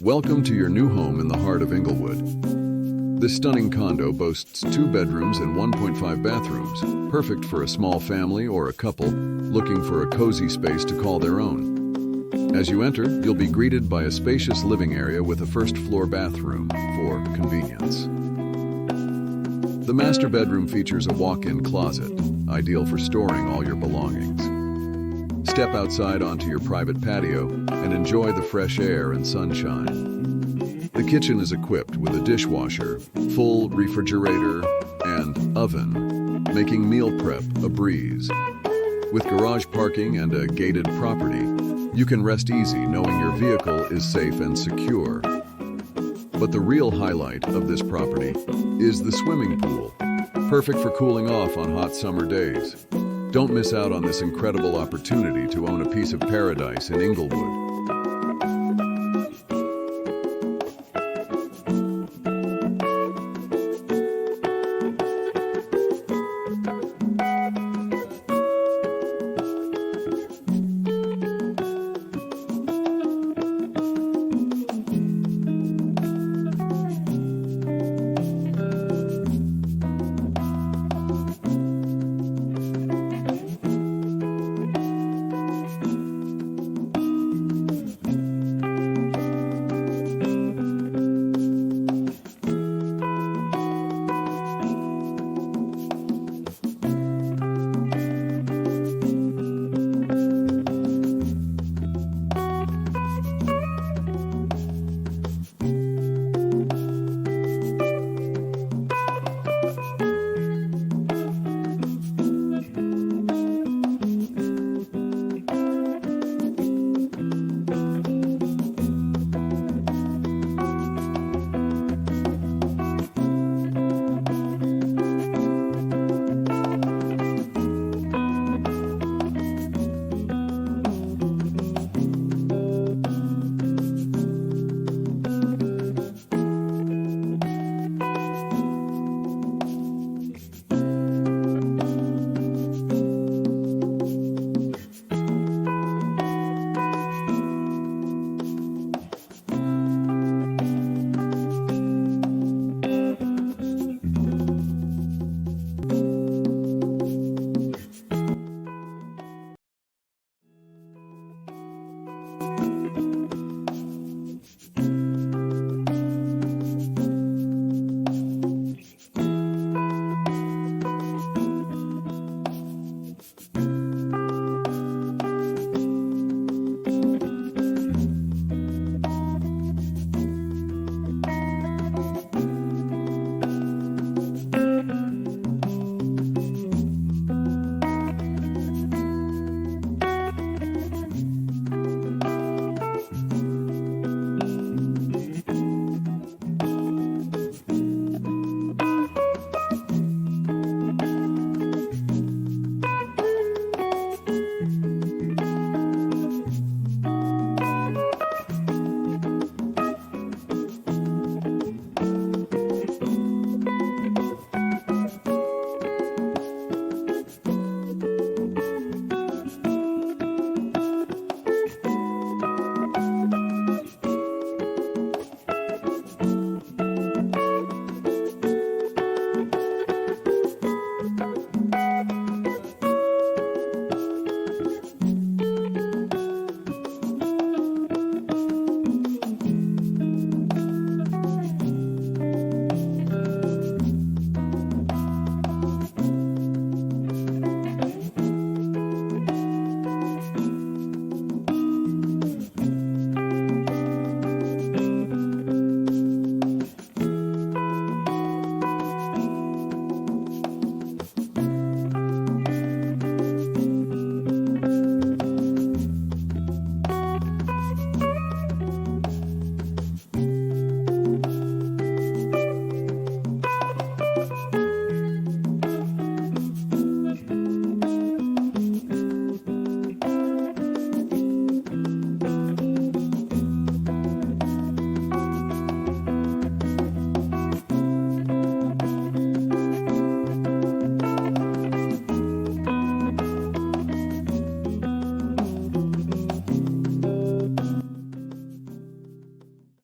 Welcome to your new home in the heart of Inglewood. This stunning condo boasts 2 bedrooms and 1.5 bathrooms, perfect for a small family or a couple looking for a cozy space to call their own. As you enter, you'll be greeted by a spacious living area with a first-floor bathroom for convenience. The master bedroom features a walk-in closet, ideal for storing all your belongings. Step outside onto your private patio and enjoy the fresh air and sunshine. The kitchen is equipped with a dishwasher, full refrigerator, and oven, making meal prep a breeze. With garage parking and a gated property, you can rest easy knowing your vehicle is safe and secure. But the real highlight of this property is the swimming pool, perfect for cooling off on hot summer days. Don't miss out on this incredible opportunity to own a piece of paradise in Inglewood.